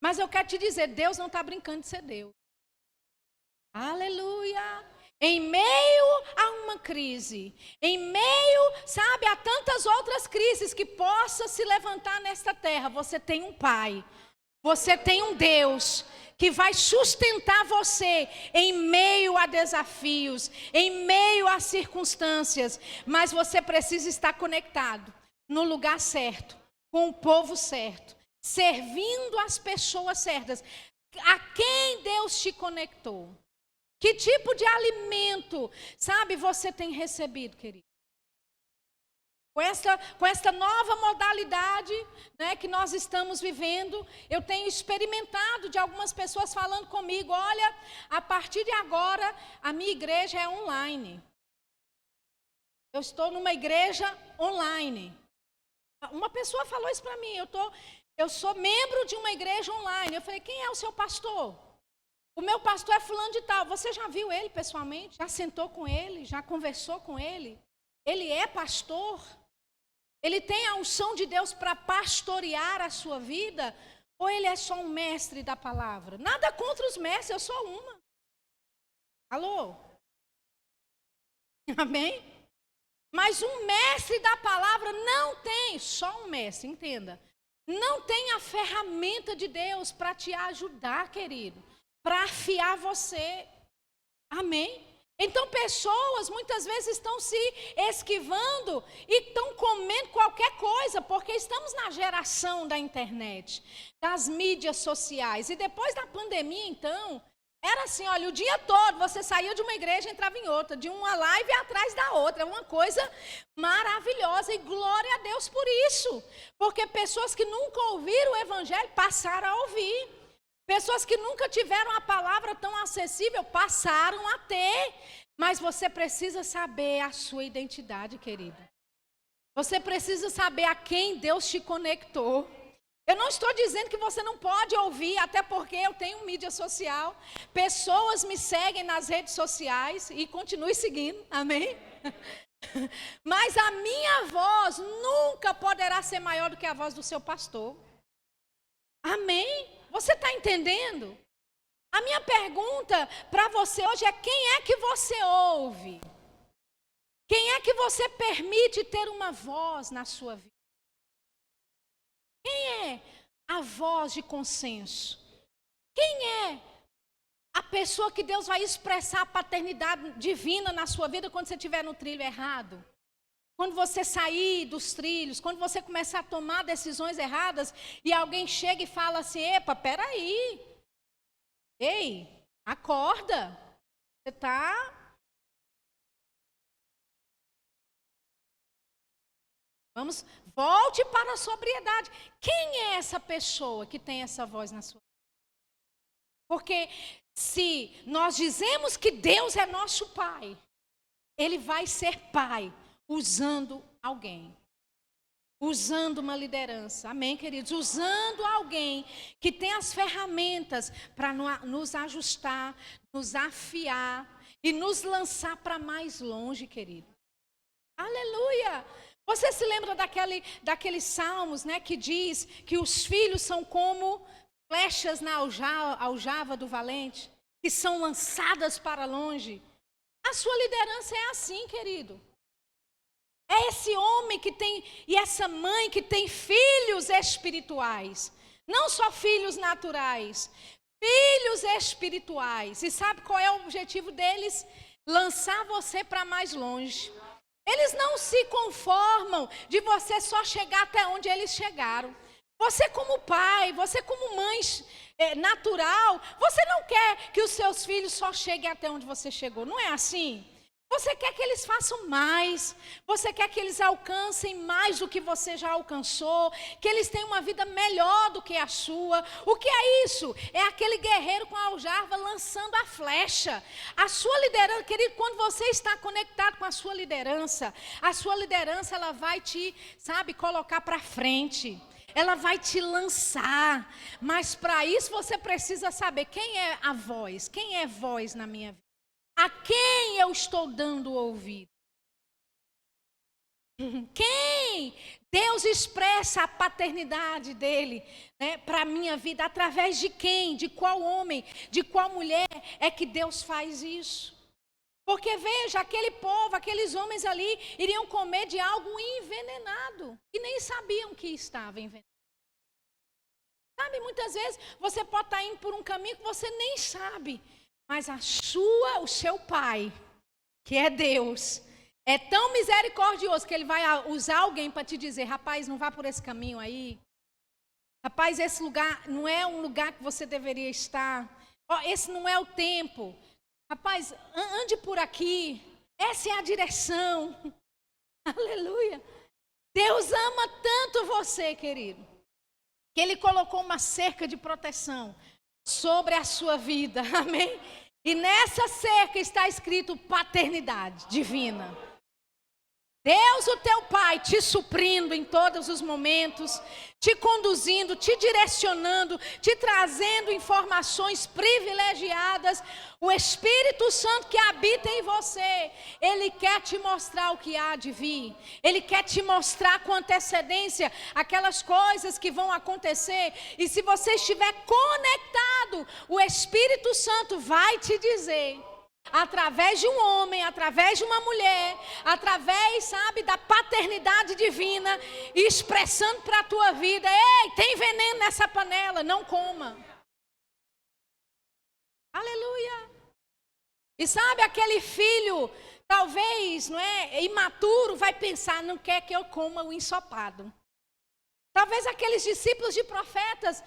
Mas eu quero te dizer, Deus não está brincando de ser Deus. Aleluia. Em meio a uma crise, em meio, a tantas outras crises que possa se levantar nesta terra, você tem um Pai, você tem um Deus que vai sustentar você em meio a desafios, em meio a circunstâncias, mas você precisa estar conectado no lugar certo, com o povo certo, servindo as pessoas certas. A quem Deus te conectou? Que tipo de alimento, você tem recebido, querido? Com esta nova modalidade, que nós estamos vivendo, eu tenho experimentado de algumas pessoas falando comigo: olha, a partir de agora, a minha igreja é online. Eu estou numa igreja online. Uma pessoa falou isso para mim: eu sou membro de uma igreja online. Eu falei: quem é o seu pastor? O meu pastor é fulano de tal. Você já viu ele pessoalmente? Já sentou com ele? Já conversou com ele? Ele é pastor? Ele tem a unção de Deus para pastorear a sua vida? Ou ele é só um mestre da palavra? Nada contra os mestres, eu sou uma. Alô? Amém? Mas um mestre da palavra não tem, só um mestre, entenda. Não tem a ferramenta de Deus para te ajudar, querido, para afiar você. Amém? Então pessoas muitas vezes estão se esquivando e estão comendo qualquer coisa, porque estamos na geração da internet, das mídias sociais. E depois da pandemia, então, era assim, olha, o dia todo você saía de uma igreja e entrava em outra, de uma live atrás da outra. É uma coisa maravilhosa e glória a Deus por isso. Porque pessoas que nunca ouviram o evangelho passaram a ouvir. Pessoas que nunca tiveram a palavra tão acessível passaram a ter. Mas você precisa saber a sua identidade, querido. Você precisa saber a quem Deus te conectou. Eu não estou dizendo que você não pode ouvir, até porque eu tenho mídia social. Pessoas me seguem nas redes sociais e continue seguindo, amém? Mas a minha voz nunca poderá ser maior do que a voz do seu pastor. Amém? Você está entendendo? A minha pergunta para você hoje é: quem é que você ouve? Quem é que você permite ter uma voz na sua vida? Quem é a voz de consenso? Quem é a pessoa que Deus vai expressar a paternidade divina na sua vida quando você estiver no trilho errado? Quando você sair dos trilhos, quando você começar a tomar decisões erradas e alguém chega e fala assim: epa, peraí, ei, acorda, você está... Volte para a sobriedade. Quem é essa pessoa que tem essa voz na sua vida? Porque se nós dizemos que Deus é nosso Pai, Ele vai ser Pai usando alguém. Usando uma liderança. Amém, queridos? Usando alguém que tem as ferramentas para nos ajustar, nos afiar e nos lançar para mais longe, querido. Aleluia! Você se lembra daqueles salmos, né, que diz que os filhos são como flechas na aljava do valente, que são lançadas para longe? A sua liderança é assim, querido. É esse homem que tem, e essa mãe que tem filhos espirituais. Não só filhos naturais, filhos espirituais. E sabe qual é o objetivo deles? Lançar você para mais longe. Eles não se conformam de você só chegar até onde eles chegaram. Você como pai, você como mãe natural, você não quer que os seus filhos só cheguem até onde você chegou. Não é assim? Você quer que eles façam mais, você quer que eles alcancem mais do que você já alcançou, que eles tenham uma vida melhor do que a sua. O que é isso? É aquele guerreiro com a aljava lançando a flecha. A sua liderança, querido, quando você está conectado com a sua liderança ela vai te, colocar para frente. Ela vai te lançar. Mas para isso você precisa saber quem é a voz, quem é voz na minha vida. A quem eu estou dando ouvido? Quem? Deus expressa a paternidade dele, né, para a minha vida. Através de quem? De qual homem? De qual mulher é que Deus faz isso? Porque veja, aquele povo, aqueles homens ali iriam comer de algo envenenado. E nem sabiam que estava envenenado. Sabe, muitas vezes você pode estar indo por um caminho que você nem sabe. Mas o seu pai, que é Deus, é tão misericordioso que ele vai usar alguém para te dizer: rapaz, não vá por esse caminho aí. Rapaz, esse lugar não é um lugar que você deveria estar. Esse não é o tempo. Rapaz, ande por aqui. Essa é a direção. Aleluia. Deus ama tanto você, querido, que Ele colocou uma cerca de proteção sobre a sua vida, amém? E nessa cerca está escrito paternidade divina. Deus, o teu Pai, te suprindo em todos os momentos, te conduzindo, te direcionando, te trazendo informações privilegiadas. O Espírito Santo que habita em você, ele quer te mostrar o que há de vir. Ele quer te mostrar com antecedência aquelas coisas que vão acontecer. E se você estiver conectado, o Espírito Santo vai te dizer, através de um homem, através de uma mulher, através, da paternidade divina, expressando para a tua vida: ei, tem veneno nessa panela, não coma. Aleluia. E aquele filho, talvez, não é, imaturo, vai pensar: não quer que eu coma o ensopado. Talvez aqueles discípulos de profetas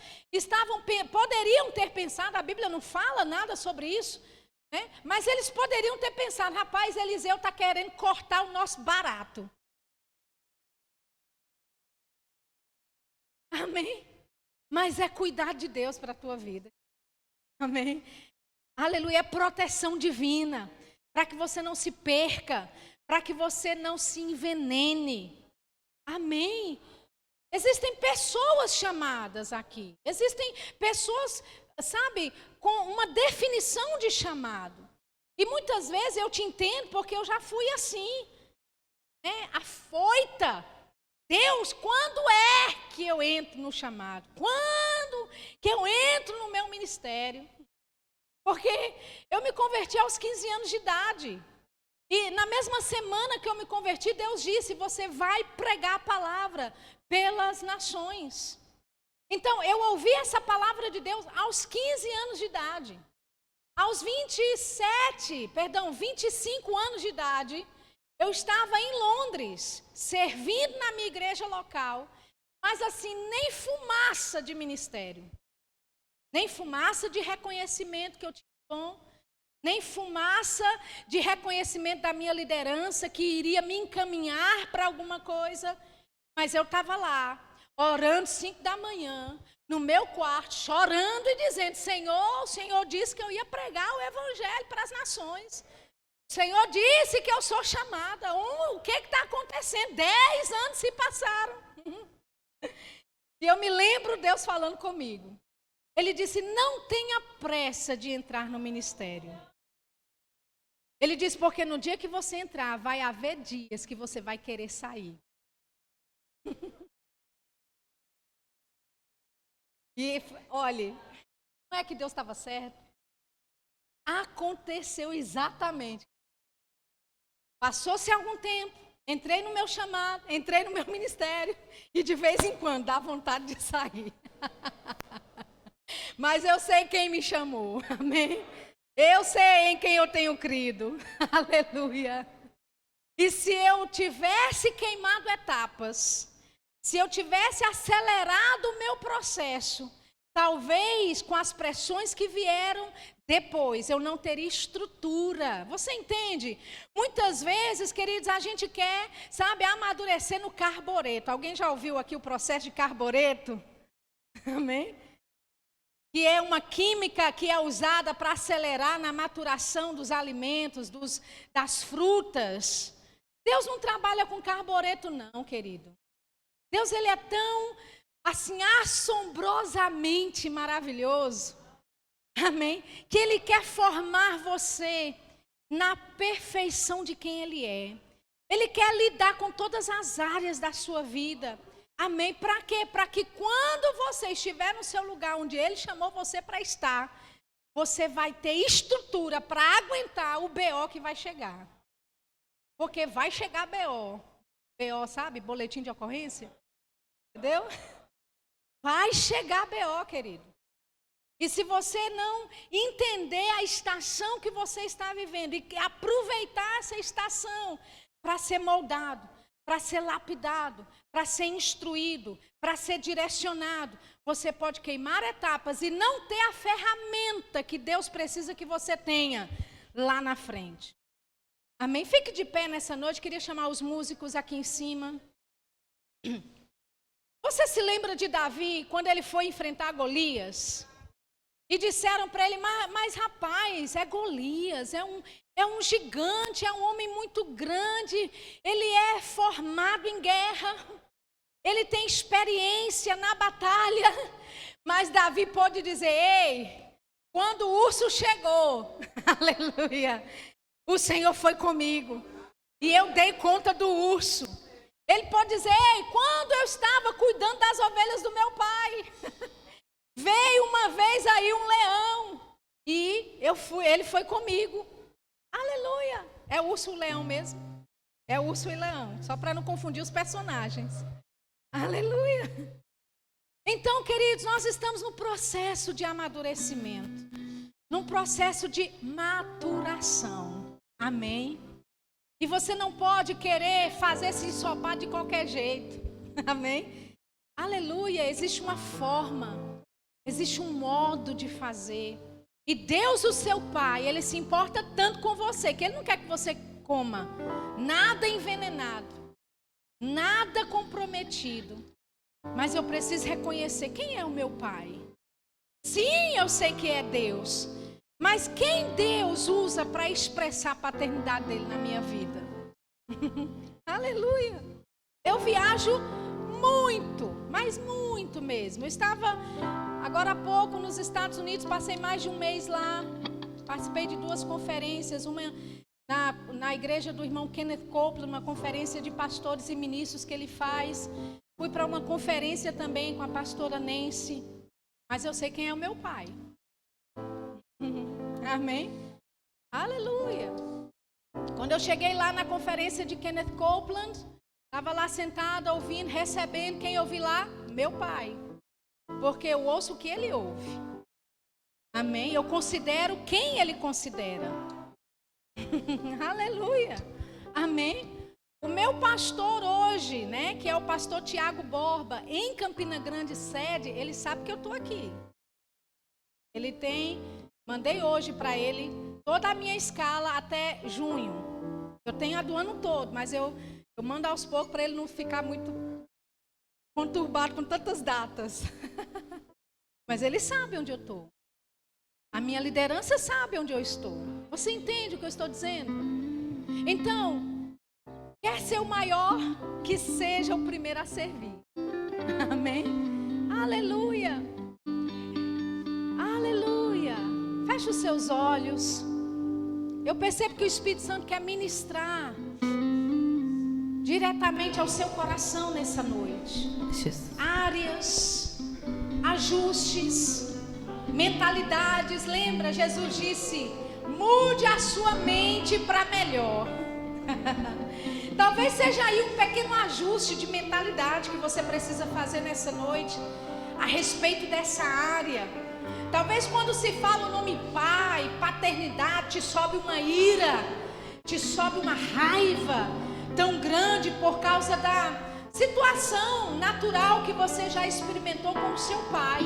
poderiam ter pensado, a Bíblia não fala nada sobre isso, né? Mas eles poderiam ter pensado: rapaz, Eliseu está querendo cortar o nosso barato. Amém? Mas é cuidado de Deus para a tua vida. Amém? Aleluia, é proteção divina, para que você não se perca, para que você não se envenene. Amém? Existem pessoas chamadas aqui. Existem pessoas, sabe, com uma definição de chamado. E muitas vezes eu te entendo porque eu já fui assim, né? Afoita. Deus, quando é que eu entro no chamado? Quando que eu entro no meu ministério? Porque eu me converti aos 15 anos de idade. E na mesma semana que eu me converti, Deus disse, você vai pregar a palavra pelas nações. Então, eu ouvi essa palavra de Deus aos 15 anos de idade. Aos 25 anos de idade, eu estava em Londres, servindo na minha igreja local, mas assim, nem fumaça de ministério, nem fumaça de reconhecimento que eu tinha bom, nem fumaça de reconhecimento da minha liderança que iria me encaminhar para alguma coisa, mas eu estava lá, orando 5 da manhã, no meu quarto, chorando e dizendo, Senhor, o Senhor disse que eu ia pregar o evangelho para as nações. O Senhor disse que eu sou chamada. O que está acontecendo? 10 anos se passaram. E eu me lembro Deus falando comigo. Ele disse, não tenha pressa de entrar no ministério. Ele disse, porque no dia que você entrar, vai haver dias que você vai querer sair. E, olhe, não é que Deus estava certo? Aconteceu exatamente. Passou-se algum tempo, entrei no meu chamado, entrei no meu ministério, e de vez em quando dá vontade de sair. Mas eu sei quem me chamou, amém? Eu sei em quem eu tenho crido, aleluia. E se eu tivesse queimado etapas, se eu tivesse acelerado o meu processo, talvez com as pressões que vieram depois, eu não teria estrutura. Você entende? Muitas vezes, queridos, a gente quer, sabe, amadurecer no carbureto. Alguém já ouviu aqui o processo de carbureto? Amém? Que é uma química que é usada para acelerar na maturação dos alimentos, das frutas. Deus não trabalha com carbureto não, querido. Deus, ele é tão, assim, assombrosamente maravilhoso, amém? Que ele quer formar você na perfeição de quem ele é. Ele quer lidar com todas as áreas da sua vida, amém? Para quê? Para que quando você estiver no seu lugar onde ele chamou você para estar, você vai ter estrutura para aguentar o BO que vai chegar. Porque vai chegar BO. BO, sabe? Boletim de ocorrência. Entendeu? Vai chegar BO, querido. E se você não entender a estação que você está vivendo e aproveitar essa estação para ser moldado, para ser lapidado, para ser instruído, para ser direcionado, você pode queimar etapas e não ter a ferramenta que Deus precisa que você tenha lá na frente. Amém? Fique de pé nessa noite. Queria chamar os músicos aqui em cima. Você se lembra de Davi, quando ele foi enfrentar Golias? E disseram para ele, mas rapaz, é Golias, é um gigante, é um homem muito grande, ele é formado em guerra, ele tem experiência na batalha. Mas Davi pôde dizer, ei, quando o urso chegou, aleluia, o Senhor foi comigo e eu dei conta do urso. Ele pode dizer, ei, quando eu estava cuidando das ovelhas do meu pai, veio uma vez aí um leão e ele foi comigo. Aleluia! É urso e leão mesmo? É urso e leão, só para não confundir os personagens. Aleluia! Então, queridos, nós estamos no processo de amadurecimento, num processo de maturação. Amém? E você não pode querer fazer esse ensopar de qualquer jeito. Amém? Aleluia! Existe uma forma, existe um modo de fazer. E Deus, o seu Pai, Ele se importa tanto com você, que Ele não quer que você coma nada envenenado, nada comprometido. Mas eu preciso reconhecer quem é o meu Pai. Sim, eu sei que é Deus. Mas quem Deus usa para expressar a paternidade dele na minha vida? Aleluia! Eu viajo muito, mas muito mesmo. Eu estava agora há pouco nos Estados Unidos, passei mais de um mês lá, participei de 2 conferências, uma na igreja do irmão Kenneth Copeland, uma conferência de pastores e ministros que ele faz. Fui para uma conferência também com a pastora Nancy, mas eu sei quem é o meu pai. Amém? Aleluia! Quando eu cheguei lá na conferência de Kenneth Copeland, estava lá sentada, ouvindo, recebendo. Quem eu vi lá? Meu pai. Porque eu ouço o que ele ouve. Amém? Eu considero quem ele considera. Aleluia! Amém? O meu pastor hoje, né, que é o pastor Tiago Borba, em Campina Grande sede, ele sabe que eu estou aqui. Ele mandei hoje para ele toda a minha escala até junho. Eu tenho a do ano todo, mas eu mando aos poucos para ele não ficar muito conturbado com tantas datas. Mas ele sabe onde eu estou. A minha liderança sabe onde eu estou. Você entende o que eu estou dizendo? Então, quer ser o maior, que seja o primeiro a servir. Amém? Aleluia! Aleluia! Feche os seus olhos. Eu percebo que o Espírito Santo quer ministrar diretamente ao seu coração nessa noite. Jesus. Áreas, ajustes, mentalidades. Lembra, Jesus disse: mude a sua mente para melhor. Talvez seja aí um pequeno ajuste de mentalidade que você precisa fazer nessa noite a respeito dessa área. Talvez quando se fala o nome pai, paternidade, te sobe uma ira, te sobe uma raiva tão grande por causa da situação natural que você já experimentou com o seu pai.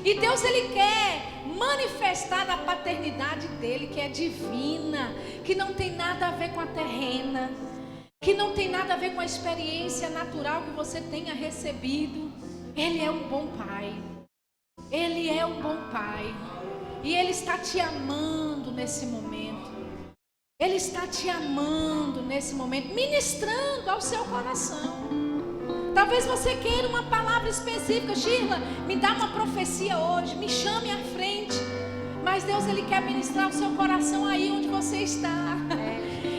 E Deus, Ele quer manifestar da paternidade dEle, que é divina, que não tem nada a ver com a terrena, que não tem nada a ver com a experiência natural que você tenha recebido. Ele é um bom pai. Ele é um bom pai. E Ele está te amando nesse momento. Ele está te amando nesse momento, ministrando ao seu coração. Talvez você queira uma palavra específica. Sheila, me dá uma profecia hoje, me chame à frente. Mas Deus, Ele quer ministrar o seu coração aí onde você está.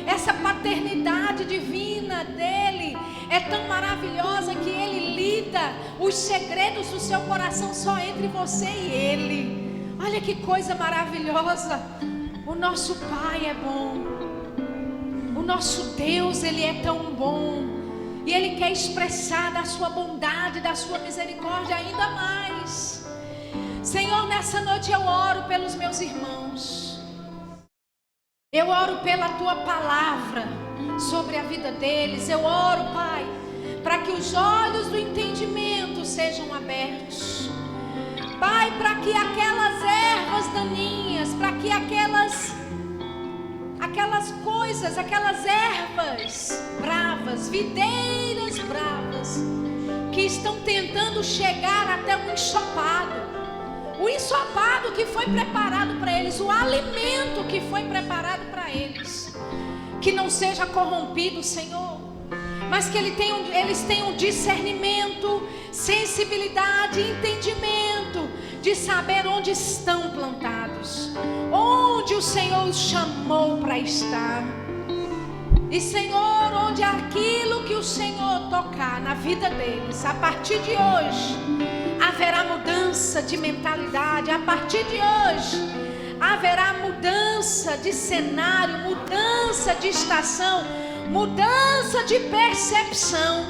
Essa paternidade divina dEle é tão maravilhosa que Ele lida os segredos do seu coração só entre você e Ele. Olha que coisa maravilhosa. O nosso Pai é bom. O nosso Deus, Ele é tão bom. E Ele quer expressar da sua bondade, da sua misericórdia ainda mais. Senhor, nessa noite eu oro pelos meus irmãos. Eu oro pela Tua palavra sobre a vida deles. Eu oro, Pai, para que os olhos do entendimento sejam abertos. Pai, para que aquelas ervas daninhas, para que aquelas coisas, aquelas ervas bravas, videiras bravas, que estão tentando chegar até um ensopado. O ensopado que foi preparado para eles, o alimento que foi preparado para eles, que não seja corrompido, Senhor, mas que eles tenham discernimento, sensibilidade, entendimento, de saber onde estão plantados, onde o Senhor os chamou para estar. E Senhor, onde aquilo que o Senhor tocar na vida deles, a partir de hoje, haverá mudança de mentalidade. A partir de hoje, haverá mudança de cenário, mudança de estação, mudança de percepção.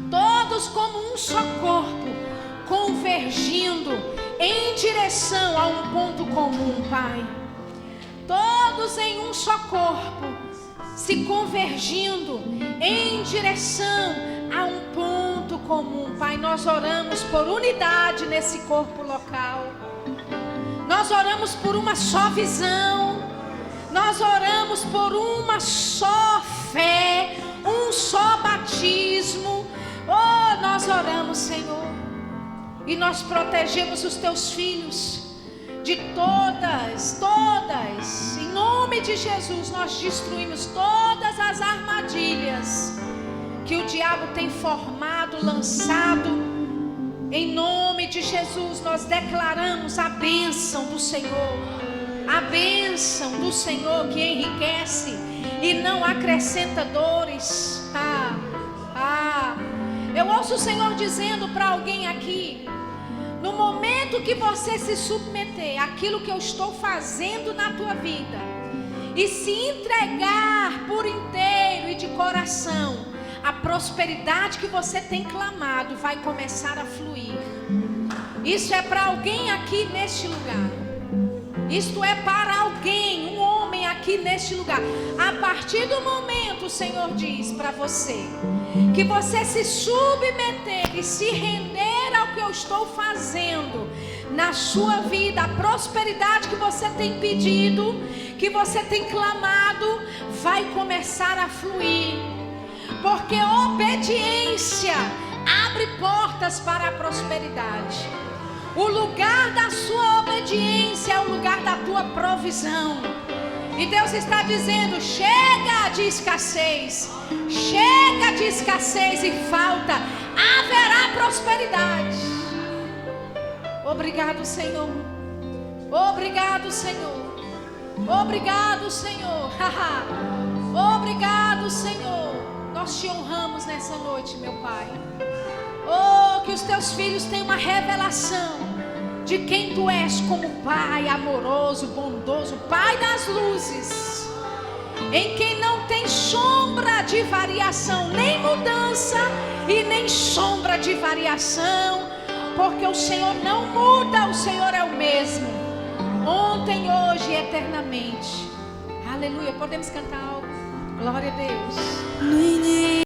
Todos como um só corpo, convergindo em direção a um ponto comum, Pai. Todos em um só corpo, se convergindo em direção a um ponto comum, Pai. Nós oramos por unidade nesse corpo local. Nós oramos por uma só visão. Nós oramos por uma só fé, um só batismo. Oh, nós oramos, Senhor, e nós protegemos os Teus filhos de todas, em nome de Jesus, nós destruímos todas as armadilhas que o diabo tem formado, lançado. Em nome de Jesus, nós declaramos a bênção do Senhor. A bênção do Senhor que enriquece e não acrescenta dores. Eu ouço o Senhor dizendo para alguém aqui: no momento que você se submeter àquilo que eu estou fazendo na tua vida e se entregar por inteiro e de coração, a prosperidade que você tem clamado vai começar a fluir. Isso é para alguém aqui neste lugar. Isto é para alguém, um homem aqui neste lugar. A partir do momento, o Senhor diz para você, que você se submeter e se render ao que eu estou fazendo na sua vida, a prosperidade que você tem pedido, que você tem clamado, vai começar a fluir. Porque obediência abre portas para a prosperidade. O lugar da sua obediência é o lugar da tua provisão. E Deus está dizendo: chega de escassez, chega de escassez e falta, haverá prosperidade. Obrigado, Senhor. Obrigado, Senhor. Obrigado, Senhor. Obrigado, Senhor. Nós te honramos nessa noite, meu Pai. Oh, que os teus filhos tenham uma revelação de quem tu és como Pai amoroso, bondoso, Pai das luzes, em quem não tem sombra de variação, nem mudança e nem sombra de variação, porque o Senhor não muda, o Senhor é o mesmo, ontem, hoje e eternamente. Aleluia. Podemos cantar algo? Glória a Deus.